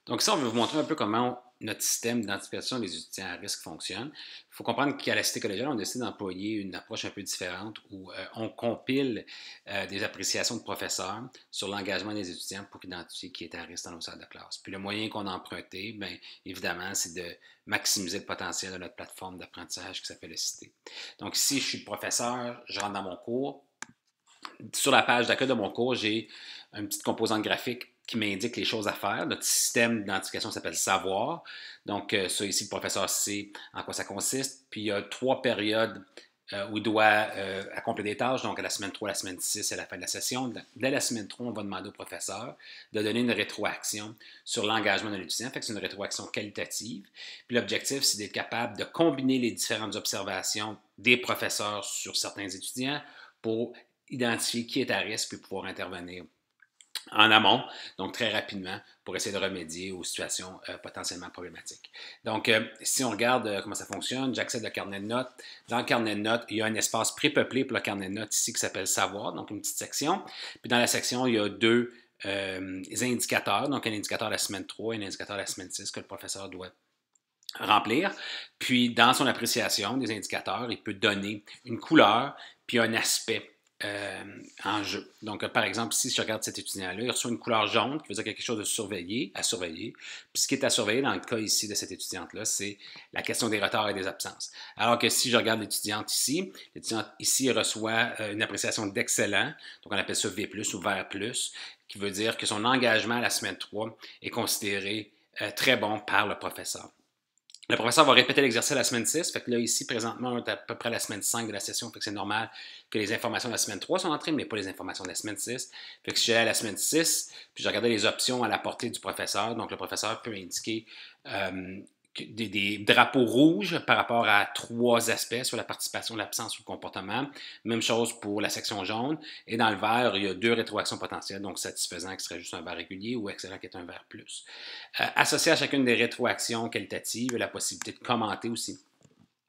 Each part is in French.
Donc ça, on veut vous montrer un peu comment notre système d'identification des étudiants à risque fonctionne. Il faut comprendre qu'à la Cité collégiale, on décide d'employer une approche un peu différente où on compile des appréciations de professeurs sur l'engagement des étudiants pour identifier qui est à risque dans nos salles de classe. Puis le moyen qu'on a emprunté, bien évidemment, c'est de maximiser le potentiel de notre plateforme d'apprentissage qui s'appelle la Cité. Donc ici, je suis professeur, je rentre dans mon cours. Sur la page d'accueil de mon cours, j'ai une petite composante graphique qui m'indique les choses à faire. Notre système d'identification s'appelle Savoir. Donc, ça ici, le professeur sait en quoi ça consiste. Puis, il y a 3 périodes où il doit accomplir des tâches. Donc, à la semaine 3, à la semaine 6 et à la fin de la session. Dès la semaine 3, on va demander au professeur de donner une rétroaction sur l'engagement de l'étudiant. Fait que c'est une rétroaction qualitative. Puis, l'objectif, c'est d'être capable de combiner les différentes observations des professeurs sur certains étudiants pour identifier qui est à risque puis pouvoir intervenir en amont, donc très rapidement, pour essayer de remédier aux situations potentiellement problématiques. Donc, si on regarde comment ça fonctionne, j'accède au carnet de notes. Dans le carnet de notes, il y a un espace prépeuplé pour le carnet de notes ici qui s'appelle Savoir, donc une petite section. Puis dans la section, il y a deux indicateurs, donc un indicateur de la semaine 3 et un indicateur de la semaine 6 que le professeur doit remplir. Puis, dans son appréciation des indicateurs, il peut donner une couleur puis un aspect en jeu. Donc, par exemple, si je regarde cet étudiant-là, il reçoit une couleur jaune, qui veut dire qu'il y a quelque chose de surveillé, à surveiller. Puis, ce qui est à surveiller dans le cas ici de cette étudiante-là, c'est la question des retards et des absences. Alors que si je regarde l'étudiante ici reçoit une appréciation d'excellent, donc on appelle ça V+, ou vert+, qui veut dire que son engagement à la semaine 3 est considéré très bon par le professeur. Le professeur va répéter l'exercice la semaine 6. Fait que là, ici, présentement, on est à peu près à la semaine 5 de la session. Fait que c'est normal que les informations de la semaine 3 sont entrées, mais pas les informations de la semaine 6. Fait que si j'allais à la semaine 6, puis je regardais les options à la portée du professeur, donc le professeur peut indiquer des drapeaux rouges par rapport à 3 aspects sur la participation, l'absence ou le comportement. Même chose pour la section jaune. Et dans le vert, il y a 2 rétroactions potentielles, donc satisfaisant qui serait juste un vert régulier ou excellent qui est un vert plus. Associé à chacune des rétroactions qualitatives, il y a la possibilité de commenter aussi.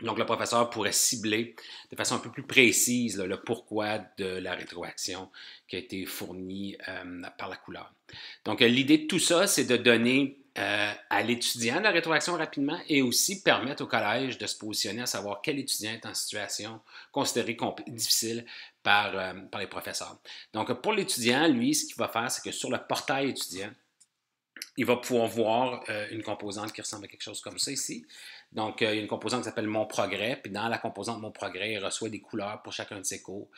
Donc, le professeur pourrait cibler de façon un peu plus précise le pourquoi de la rétroaction qui a été fournie par la couleur. Donc, l'idée de tout ça, c'est de donner à l'étudiant la rétroaction rapidement et aussi permettre au collège de se positionner à savoir quel étudiant est en situation considérée difficile par les professeurs. Donc, pour l'étudiant, lui, ce qu'il va faire, c'est que sur le portail étudiant, il va pouvoir voir une composante qui ressemble à quelque chose comme ça ici. Donc, il y a une composante qui s'appelle Mon Progrès, puis dans la composante Mon Progrès, il reçoit des couleurs pour chacun de ses cours.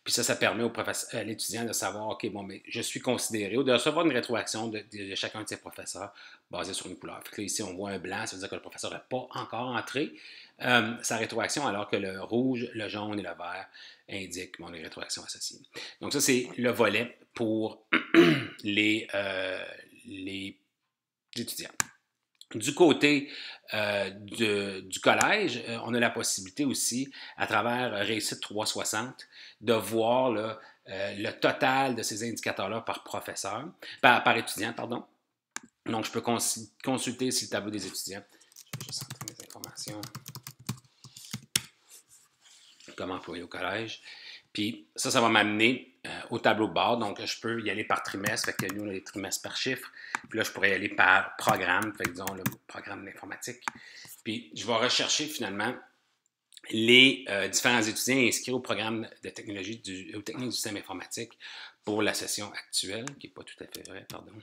Puis ça permet à l'étudiant de savoir, OK, bon, mais je suis considéré, ou de recevoir une rétroaction de chacun de ses professeurs basée sur une couleur. Fait que là, ici, on voit un blanc, ça veut dire que le professeur n'a pas encore entré sa rétroaction, alors que le rouge, le jaune et le vert indiquent les rétroactions associées. Donc ça, c'est le volet pour les étudiants. Du côté du collège, on a la possibilité aussi, à travers Réussite 360, de voir là, le total de ces indicateurs-là par professeur, par étudiant, pardon. Donc, je peux consulter ici le tableau des étudiants. Je vais juste entrer mes informations comme employé au collège. Puis ça va m'amener au tableau de bord. Donc, je peux y aller par trimestre. Fait que nous, on a les trimestres par chiffre. Puis là, je pourrais y aller par programme. Fait que disons, le programme d'informatique. Puis, je vais rechercher finalement les différents étudiants inscrits au programme de technologie aux techniques du système informatique pour la session actuelle, qui n'est pas tout à fait vrai, pardon.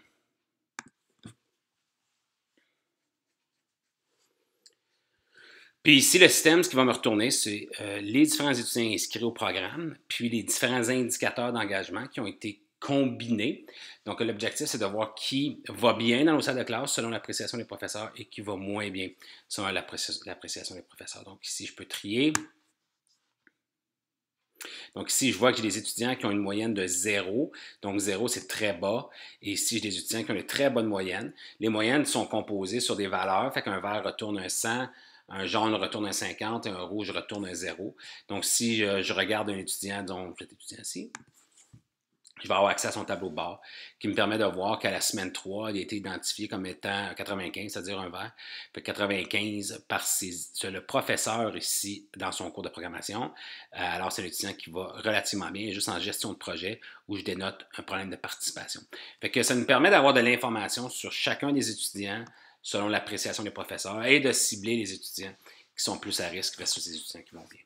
Puis ici, le système, ce qui va me retourner, c'est les différents étudiants inscrits au programme, puis les différents indicateurs d'engagement qui ont été combinés. Donc, l'objectif, c'est de voir qui va bien dans nos salles de classe selon l'appréciation des professeurs et qui va moins bien selon l'appréciation des professeurs. Donc, ici, je peux trier. Donc, ici, je vois que j'ai des étudiants qui ont une moyenne de 0. Donc, 0, c'est très bas. Et ici, j'ai des étudiants qui ont une très bonne moyenne. Les moyennes sont composées sur des valeurs. Fait qu'un vert retourne un 100, un jaune retourne un 50 et un rouge retourne un 0. Donc, si je regarde un étudiant, donc cet étudiant ici, je vais avoir accès à son tableau de bord qui me permet de voir qu'à la semaine 3, il a été identifié comme étant 95, c'est-à-dire un vert. Fait 95 par le professeur ici dans son cours de programmation. Alors, c'est l'étudiant qui va relativement bien, juste en gestion de projet où je dénote un problème de participation. Fait que ça nous permet d'avoir de l'information sur chacun des étudiants selon l'appréciation des professeurs et de cibler les étudiants qui sont plus à risque versus les étudiants qui vont bien.